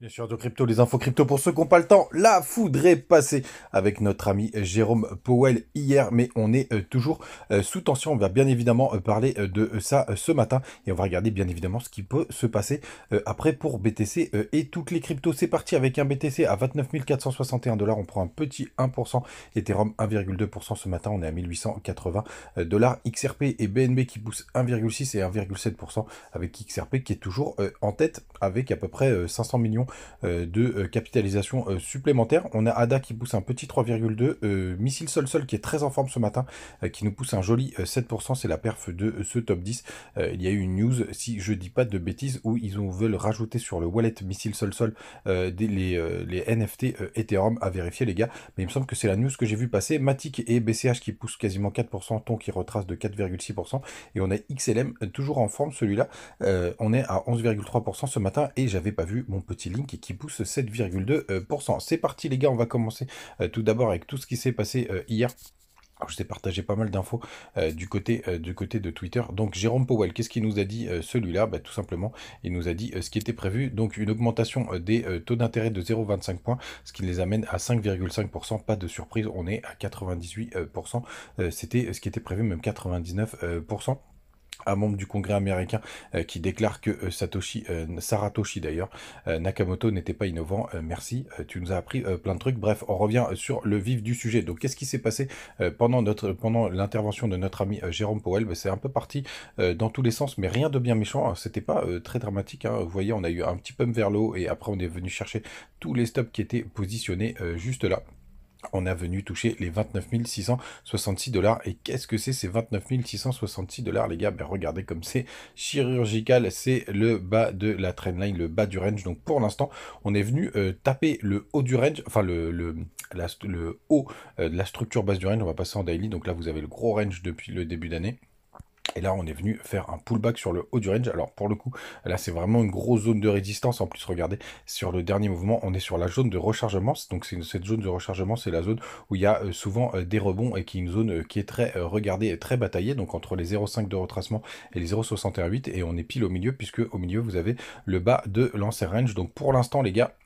Bien sûr, de crypto, les infos crypto pour ceux qui n'ont pas le temps. La foudre est passée avec notre ami Jérôme Powell hier, mais on est toujours sous tension. On va bien évidemment parler de ça ce matin et on va regarder bien évidemment ce qui peut se passer après pour BTC et toutes les cryptos. C'est parti avec un BTC à 29 461 dollars. On prend un petit 1%. Ethereum 1,2% ce matin. On est à 1880 dollars. XRP et BNB qui poussent 1,6 et 1,7% avec XRP qui est toujours en tête avec à peu près 500 millions de capitalisation supplémentaire. On a ADA qui pousse un petit 3,2, Missile Sol qui est très en forme ce matin, qui nous pousse un joli 7%, c'est la perf de ce top 10. Il y a eu une news, si je dis pas de bêtises, où veulent rajouter sur le wallet Missile Sol les NFT Ethereum à vérifier les gars, mais il me semble que c'est la news que j'ai vu passer. Matic et BCH qui poussent quasiment 4%, Ton qui retrace de 4,6%, et on a XLM toujours en forme celui-là, on est à 11,3% ce matin, et j'avais pas vu mon petit link qui pousse 7,2%. C'est parti les gars, on va commencer tout d'abord avec tout ce qui s'est passé hier. Alors, je t'ai partagé pas mal d'infos du côté de Twitter. Donc Jérôme Powell, qu'est-ce qu'il nous a dit celui-là? Tout simplement, il nous a dit ce qui était prévu. Donc une augmentation des taux d'intérêt de 0,25 points, ce qui les amène à 5,5%. Pas de surprise, on est à 98%. C'était ce qui était prévu, même 99%. Un membre du Congrès américain qui déclare que Saratoshi d'ailleurs, Nakamoto n'était pas innovant. Merci, tu nous as appris plein de trucs. Bref, on revient sur le vif du sujet. Donc, qu'est-ce qui s'est passé pendant l'intervention de notre ami Jérôme Powell? C'est un peu parti dans tous les sens, mais rien de bien méchant. C'était pas très dramatique, hein. Vous voyez, on a eu un petit pump vers le haut et après on est venu chercher tous les stops qui étaient positionnés juste là. On a venu toucher les 29 666 dollars. Et qu'est-ce que c'est ces 29 666 dollars, les gars? Regardez comme c'est chirurgical. C'est le bas de la trendline, le bas du range. Donc pour l'instant, on est venu taper le haut du range, enfin le haut de la structure basse du range. On va passer en daily. Donc là, vous avez le gros range depuis le début d'année. Et là, on est venu faire un pullback sur le haut du range. Alors, pour le coup, là, c'est vraiment une grosse zone de résistance. En plus, regardez, sur le dernier mouvement, on est sur la zone de rechargement. Donc, cette zone de rechargement, c'est la zone où il y a souvent des rebonds et qui est une zone qui est très regardée et très bataillée. Donc, entre les 0,5 de retracement et les 0,618. Et on est pile au milieu, puisque au milieu, vous avez le bas de l'ancien range. Donc, pour l'instant, les gars,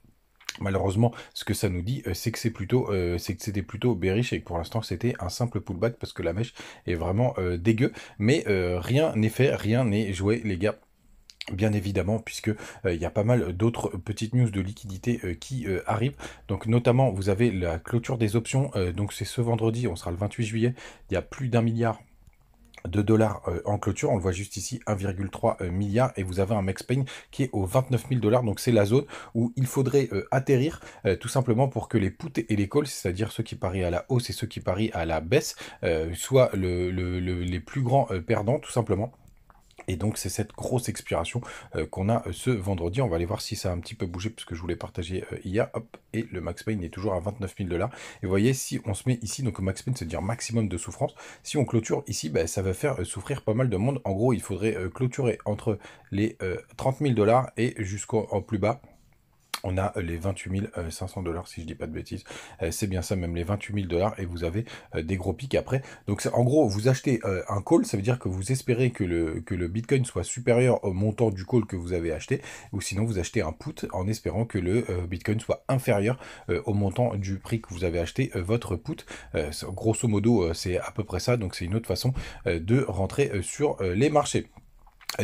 malheureusement, ce que ça nous dit, c'est que c'est que c'était plutôt bearish et que pour l'instant c'était un simple pullback parce que la mèche est vraiment dégueu. Mais rien n'est fait, rien n'est joué, les gars. Bien évidemment, puisque il y a pas mal d'autres petites news de liquidité qui arrivent. Donc notamment, vous avez la clôture des options. Donc c'est ce vendredi, on sera le 28 juillet. Il y a plus d'1 milliard de dollars en clôture, on le voit juste ici, 1,3 milliard, et vous avez un max pain qui est aux 29 000 dollars, donc c'est la zone où il faudrait atterrir tout simplement pour que les puts et les calls, c'est-à-dire ceux qui parient à la hausse et ceux qui parient à la baisse, soient les plus grands perdants tout simplement. Et donc c'est cette grosse expiration qu'on a ce vendredi. On va aller voir si ça a un petit peu bougé puisque je voulais partager hier. Hop, et le max pain est toujours à 29 000 dollars. Et vous voyez, si on se met ici, donc max pain, c'est-à-dire maximum de souffrance. Si on clôture ici, ça va faire souffrir pas mal de monde. En gros, il faudrait clôturer entre les 30 000 dollars et jusqu'au plus bas. On a les 28 500 dollars, si je dis pas de bêtises. C'est bien ça, même les 28 000 dollars, et vous avez des gros pics après. Donc, en gros, vous achetez un call, ça veut dire que vous espérez que le Bitcoin soit supérieur au montant du call que vous avez acheté, ou sinon vous achetez un put en espérant que le Bitcoin soit inférieur au montant du prix que vous avez acheté votre put. Grosso modo, c'est à peu près ça, donc c'est une autre façon de rentrer sur les marchés.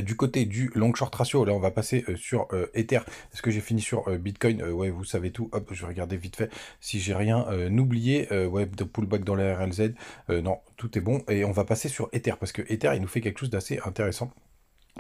Du côté du long short ratio, là on va passer sur Ether. Est-ce que j'ai fini sur Bitcoin? Ouais, vous savez tout. Hop, je vais regarder vite fait si j'ai rien oublié. Ouais, de pullback dans la RLZ. Non, tout est bon. Et on va passer sur Ether parce que Ether il nous fait quelque chose d'assez intéressant.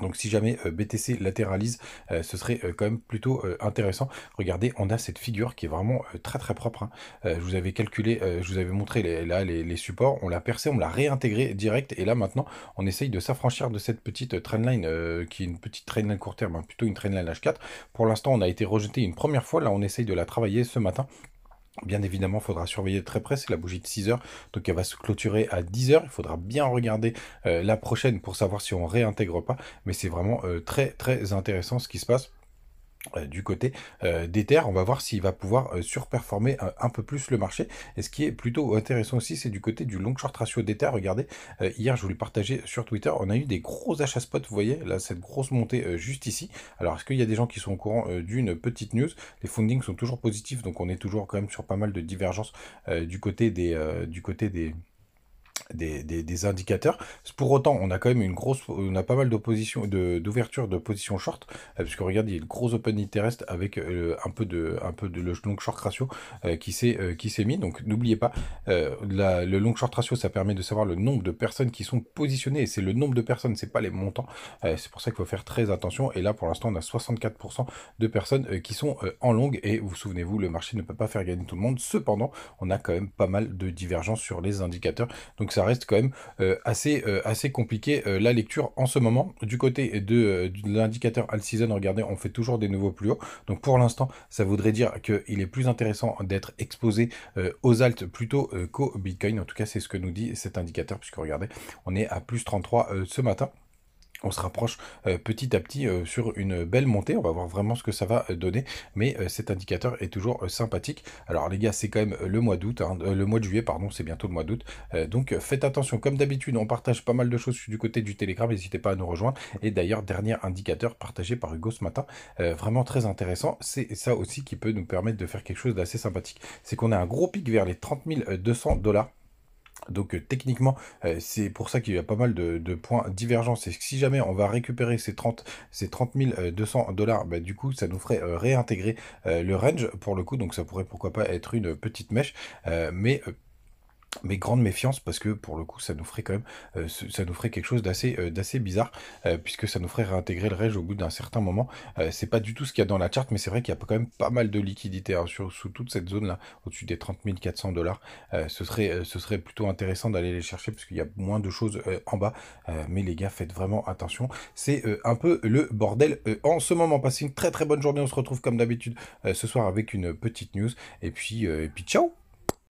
Donc si jamais BTC latéralise, ce serait quand même plutôt intéressant. Regardez, on a cette figure qui est vraiment très très propre, hein. Je vous avais calculé, je vous avais montré les supports, on l'a percé, on l'a réintégré direct, et là maintenant on essaye de s'affranchir de cette petite trendline qui est une petite trendline court terme, hein, plutôt une trendline H4. Pour l'instant on a été rejeté une première fois, là on essaye de la travailler ce matin. Bien évidemment, il faudra surveiller de très près, c'est la bougie de 6 heures, donc elle va se clôturer à 10 heures. Il faudra bien regarder la prochaine pour savoir si on réintègre pas, mais c'est vraiment très très intéressant ce qui se passe. Du côté d'Ether, on va voir s'il va pouvoir surperformer un peu plus le marché. Et ce qui est plutôt intéressant aussi, c'est du côté du long short ratio d'Ether. Regardez, hier je vous l'ai partagé sur Twitter, on a eu des gros achats spot, vous voyez, là cette grosse montée juste ici. Alors est-ce qu'il y a des gens qui sont au courant d'une petite news? Les fundings sont toujours positifs, donc on est toujours quand même sur pas mal de divergences du côté des indicateurs. Pour autant, on a quand même on a pas mal d'opposition, d'ouverture de position short, puisque regardez, il y a une grosse open interest avec un peu de le long short ratio qui s'est mis. Donc n'oubliez pas, le long short ratio, ça permet de savoir le nombre de personnes qui sont positionnées, et c'est le nombre de personnes, c'est pas les montants. C'est pour ça qu'il faut faire très attention. Et là, pour l'instant, on a 64% de personnes qui sont en long, et vous souvenez-vous, le marché ne peut pas faire gagner tout le monde. Cependant, on a quand même pas mal de divergences sur les indicateurs. Donc ça reste quand même assez compliqué la lecture en ce moment. Du côté de l'indicateur All Season, regardez, on fait toujours des nouveaux plus hauts. Donc pour l'instant, ça voudrait dire qu'il est plus intéressant d'être exposé aux alts plutôt qu'au Bitcoin. En tout cas, c'est ce que nous dit cet indicateur, puisque regardez, on est à plus 33 ce matin. On se rapproche petit à petit sur une belle montée. On va voir vraiment ce que ça va donner. Mais cet indicateur est toujours sympathique. Alors les gars, c'est quand même le mois d'août, hein, le mois de juillet, pardon, c'est bientôt le mois d'août. Donc faites attention. Comme d'habitude, on partage pas mal de choses du côté du Telegram. N'hésitez pas à nous rejoindre. Et d'ailleurs, dernier indicateur partagé par Hugo ce matin, vraiment très intéressant. C'est ça aussi qui peut nous permettre de faire quelque chose d'assez sympathique. C'est qu'on a un gros pic vers les 30 200 $. Donc techniquement, c'est pour ça qu'il y a pas mal de points divergents. C'est que si jamais on va récupérer ces 30 200 $, bah, du coup, ça nous ferait réintégrer le range pour le coup. Donc ça pourrait pourquoi pas être une petite mèche. Mais grande méfiance, parce que pour le coup ça nous ferait quand même ça nous ferait quelque chose d'assez bizarre, puisque ça nous ferait réintégrer le range au bout d'un certain moment. C'est pas du tout ce qu'il y a dans la charte, mais c'est vrai qu'il y a quand même pas mal de liquidités, hein, sous toute cette zone là, au-dessus des 30 400 $. Ce serait plutôt intéressant d'aller les chercher, parce qu'il y a moins de choses en bas. Mais les gars, faites vraiment attention, c'est un peu le bordel en ce moment. Passez une très très bonne journée, on se retrouve comme d'habitude ce soir avec une petite news, et puis ciao.